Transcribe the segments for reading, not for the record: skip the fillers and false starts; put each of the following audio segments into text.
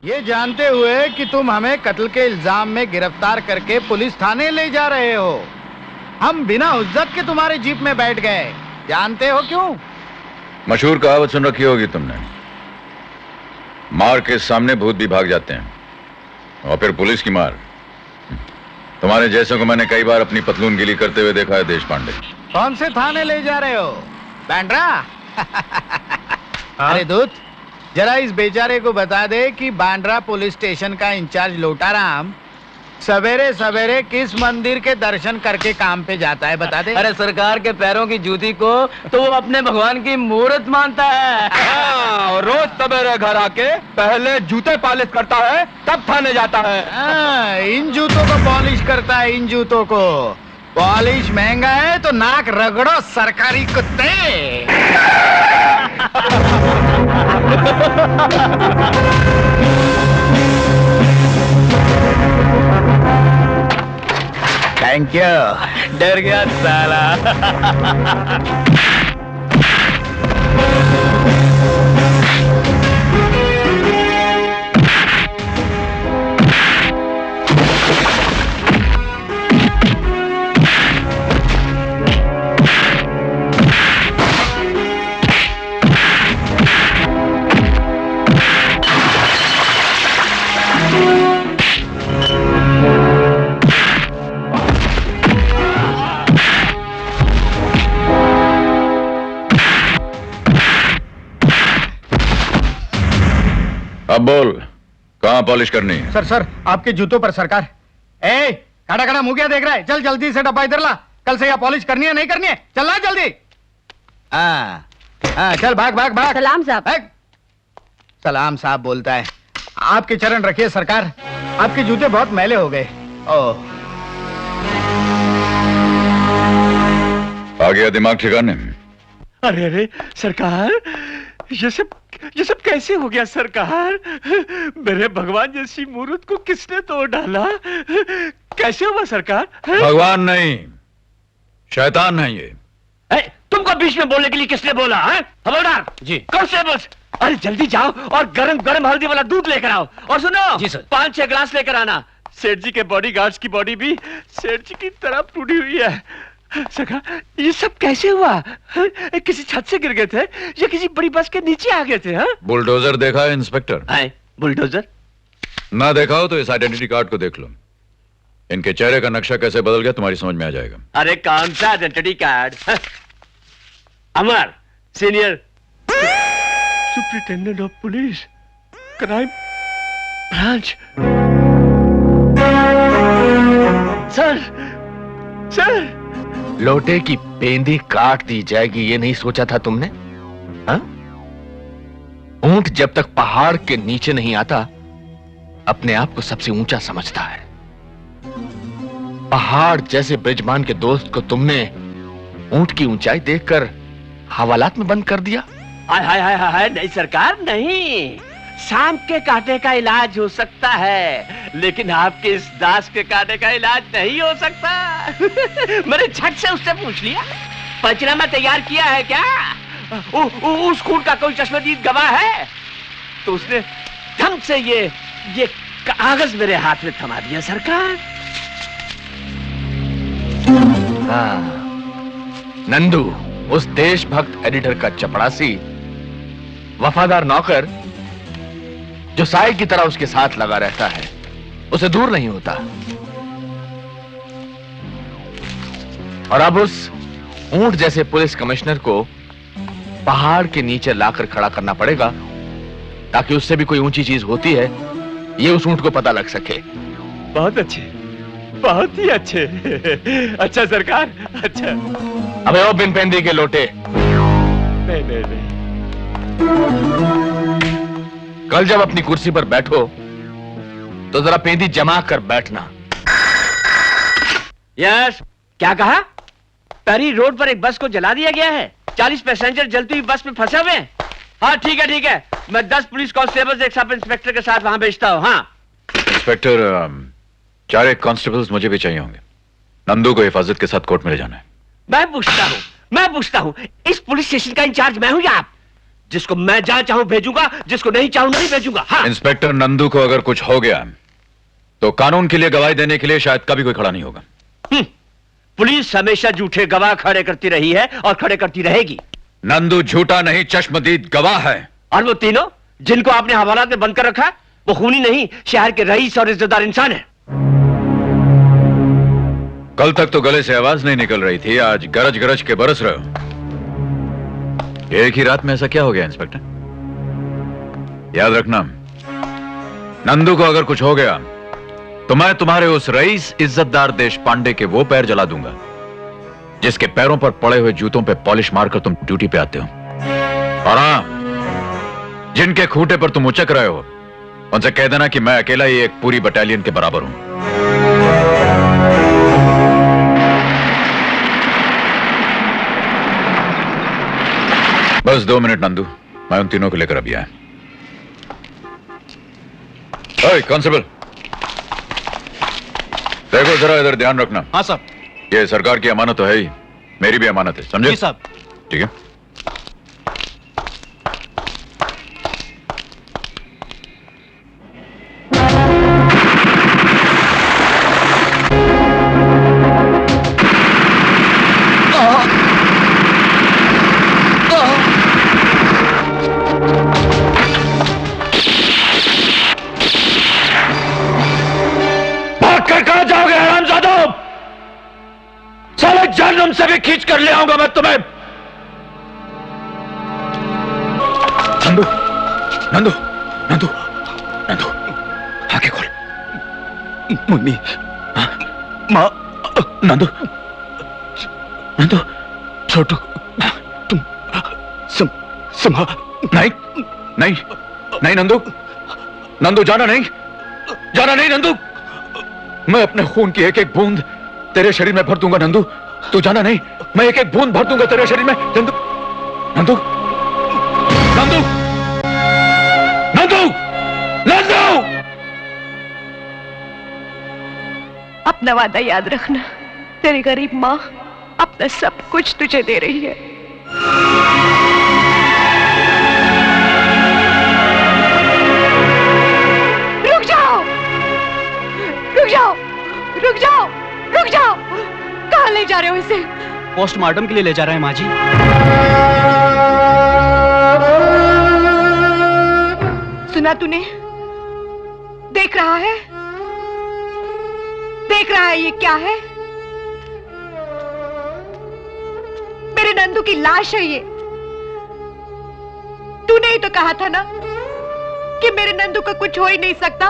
ये जानते हुए कि तुम हमें कत्ल के इल्जाम में गिरफ्तार करके पुलिस थाने ले जा रहे हो, हम बिना उज्जत के तुम्हारे जीप में बैठ गए। जानते हो क्यों? मशहूर कहावत सुन रखी होगी तुमने, मार के सामने भूत भी भाग जाते हैं, और फिर पुलिस की मार। तुम्हारे जैसों को मैंने कई बार अपनी पतलून गिली करते हुए देखा है देश पांडे। कौन से थाने ले जा रहे हो? बांद्रा? अरे दूत, जरा इस बेचारे को बता दे कि बांद्रा पुलिस स्टेशन का इंचार्ज लोटाराम सवेरे सवेरे किस मंदिर के दर्शन करके काम पे जाता है, बता दे। अरे सरकार के पैरों की जूती को तो वो अपने भगवान की मूर्त मानता है। और रोज सवेरे घर आके पहले जूते पॉलिश करता है, तब थाने जाता है। इन जूतों को पॉलिश करता है, इन जूतों को। पॉलिश महंगा है तो नाक रगड़ो सरकारी कुत्ते। Thank you. डर गया साला। अब बोल, कहाँ पॉलिश करनी है? सर आपके जूतों पर सरकार। ए, खड़ा खड़ा मुंह क्या देख रहा है? चल जल्दी से डब्बा इधर ला। कल से यहाँ पॉलिश करनी है नहीं करनी है? चल ना जल्दी। चल भाग भाग भाग। सलाम साहब। सलाम साहब बोलता है। आपके चरण रखिए सरकार, आपके जूते बहुत मैले हो गए। ओह, आ गया दिमाग ठिकाने? अरे अरे सरकार, ये सब कैसे हो गया सरकार? मेरे भगवान जैसी मूर्त को किसने तोड़ डाला? कैसे हुआ सरकार? भगवान नहीं, शैतान है ये। तुमको बीच में बोलने के लिए किसने बोला? हवलदार जी, कांस्टेबल्स, अरे जल्दी जाओ और गरम गरम हल्दी वाला दूध लेकर आओ। और सुनो जी सर, 5-6 ग्लास लेकर आना। सेठ जी के बॉडीगार्ड्स की बॉडी भी सेठ जी की तरह टूटी हुई है। सरकार, ये सब कैसे हुआ? किसी छत से गिर गए थे या किसी बड़ी बस के नीचे आ गए थे? बुलडोजर देखा है इंस्पेक्टर? बुलडोजर ना देखा हो तो इस आइडेंटिटी कार्ड को देख लो। इनके चेहरे का नक्शा कैसे बदल गया तुम्हारी समझ में आ जाएगा। अरे कौन सा identity card? Amar senior superintendent of police, crime branch. Sir लोटे की पेंदी काट दी जाएगी ये नहीं सोचा था तुमने? हाँ? ऊंट जब तक पहाड़ के नीचे नहीं आता अपने आप को सबसे ऊंचा समझता है। पहाड़ जैसे ब्रिजमान के दोस्त को तुमने ऊंट की ऊंचाई देखकर हवालात में बंद कर दिया। हाय नहीं सरकार, नहीं। सांप के कांटे का इलाज हो सकता है, लेकिन आपके इस दास के कांटे का इलाज नहीं हो सकता। मैंने झट से उससे पूछ लिया, पंचनामा तैयार किया है क्या? उस खून का कोई चश्मदीद गवाह है? तो उसने धम से ये कागज मेरे हाथ में थमा दिया सरकार। हाँ, नंदू उस देशभक्त एडिटर का चपड़ासी, वफादार नौकर जो साई की तरह उसके साथ लगा रहता है, उसे दूर नहीं होता। और अब उस ऊंट जैसे पुलिस कमिश्नर को पहाड़ के नीचे लाकर खड़ा करना पड़ेगा ताकि उससे भी कोई ऊंची चीज होती है ये उस ऊंट को पता लग सके। बहुत अच्छे, बहुत ही अच्छे। अच्छा सरकार, अच्छा। अबे ओ बिन पेंदी के लोटे, नहीं। कल जब अपनी कुर्सी पर बैठो तो जरा पेंदी जमा कर बैठना। यस, क्या कहा? पैरी रोड पर एक बस को जला दिया गया है, 40 पैसेंजर जलती हुई बस में फंसे हुए हैं। हाँ ठीक है, मैं 10 पुलिस कांस्टेबल्स एक सब इंस्पेक्टर के साथ वहां भेजता हूँ। हाँ इंस्पेक्टर, 4 कांस्टेबल्स मुझे भी चाहिए होंगे। नंदू को हिफाजत के साथ कोर्ट में ले जाना है। मैं पूछता हूँ, इस पुलिस स्टेशन का इंचार्ज मैं हूँ या आप? जिसको मैं जहां चाहूं भेजूंगा, जिसको नहीं चाहूं नहीं भेजूंगा। हाँ। इंस्पेक्टर नंदू को अगर कुछ हो गया तो कानून के लिए गवाही देने के लिए शायद कभी कोई खड़ा नहीं होगा। पुलिस हमेशा झूठे गवाह खड़े करती रही है और खड़े करती रहेगी। नंदू झूठा नहीं, चश्मदीद गवाह है। और वो तीनों जिनको आपने हवालात में बंद कर रखा, वो खूनी नहीं, शहर के रईस और इज्जतदार इंसान है। कल तक तो गले से आवाज नहीं निकल रही थी, आज गरज गरज के बरस रहे हो। एक ही रात में ऐसा क्या हो गया इंस्पेक्टर? याद रखना, नंदू को अगर कुछ हो गया तो मैं तुम्हारे उस रईस इज्जतदार देश पांडे के वो पैर जला दूंगा जिसके पैरों पर पड़े हुए जूतों पे पॉलिश मारकर तुम ड्यूटी पे आते हो। और हां, जिनके खूंटे पर तुम उचक रहे हो उनसे कह देना कि मैं अकेला ही एक पूरी बटालियन के बराबर हूं। बस 2 मिनट नंदू, मैं उन तीनों को लेकर अभी आया। ओए कांस्टेबल, देखो जरा इधर ध्यान रखना। हाँ साहब। ये सरकार की अमानत तो है ही, मेरी भी अमानत है, समझे? जी साहब। ठीक है। जहन्नुम से भी खींच कर ले आऊंगा मैं तुम्हें। नंदू, नंदू, नंदू, नंदू, आंखें खोल। मम्मी, माँ, नंदू, नंदू, छोटू, तुम नहीं, नहीं, नहीं नंदू, नंदू जाना नहीं, जाना नहीं नंदू। मैं अपने खून की एक एक बूंद तेरे शरीर में भर दूंगा नंदू, तू जाना नहीं। मैं एक एक बूंद भर दूंगा तेरे शरीर में नंदू, नंदू, नंदू, नंदू, नंदू। अपना वादा याद रखना, तेरी गरीब माँ अपना सब कुछ तुझे दे रही है। रुक जाओ, रुक जाओ, रुक जाओ, रुक जाओ। कहाँ ले जा रहे हो इसे? पोस्टमार्टम के लिए ले जा रहे हैं माँ जी। सुना तूने? देख रहा है, देख रहा है ये क्या है? मेरे नंदू की लाश है ये। तूने ही तो कहा था ना कि मेरे नंदू को कुछ हो ही नहीं सकता।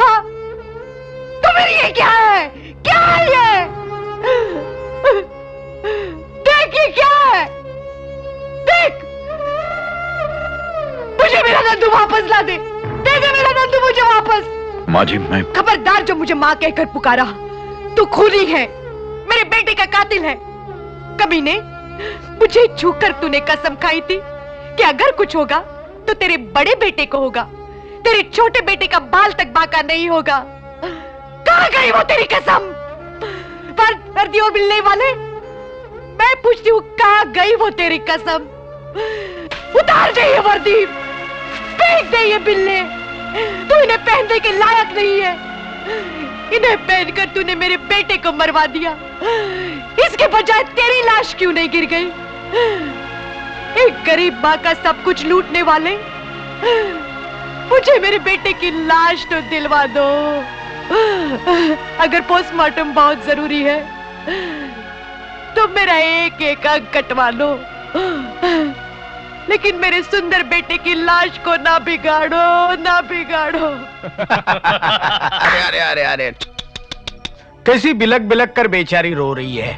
हाँ, तो फिर ये क्या है? क्या है ये? देख ये क्या है? देख, मुझे मेरा नंदू वापस ला दे। दे दे मेरा नंदू मुझे वापस। माँ जी, मैं खबरदार जो मुझे माँ कहकर पुकारा। तू खूनी है, मेरे बेटे का कातिल है। कमीने, मुझे छूकर तूने कसम खाई थी कि अगर कुछ होगा तो तेरे बड़े बेटे को होगा, तेरे छोटे बेटे का बाल तक बाका नहीं होगा। कहाँ गई वो तेरी कसम? वर्दी और मिलने वाले, मैं पूछती हूँ कहाँ गई वो तेरी कसम? उतार दे ये वर्दी, फेंक दे ये बिल्ले। तू इन्हें पहनने के लायक नहीं है। इन्हें पहनकर तूने मेरे बेटे को मरवा दिया। इसके बजाय तेरी लाश क्यों नहीं गिर गई? एक गरीब माँ का सब कुछ लूटने वाले, मुझे मेरे बेटे की लाश तो दिलवा दो। अगर पोस्टमार्टम बहुत जरूरी है तो मेरा एक एक अंग कटवा लो, लेकिन मेरे सुंदर बेटे की लाश को ना बिगाड़ो, ना बिगाड़ो। अरे अरे अरे अरे, कैसी बिलक बिलक कर बेचारी रो रही है।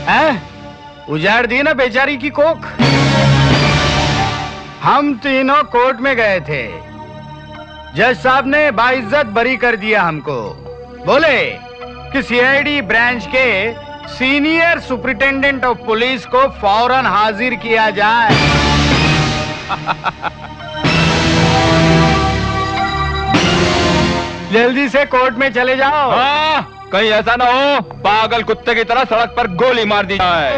हैं? उजाड़ दी ना बेचारी की कोख। हम तीनों कोर्ट में गए थे, जज साहब ने बाइज्जत बरी कर दिया हमको। बोले कि सीआईडी ब्रांच के सीनियर सुपरिटेंडेंट ऑफ पुलिस को फौरन हाजिर किया जाए। जल्दी से कोर्ट में चले जाओ। हाँ, कहीं ऐसा ना हो पागल कुत्ते की तरह सड़क पर गोली मार दी जाए।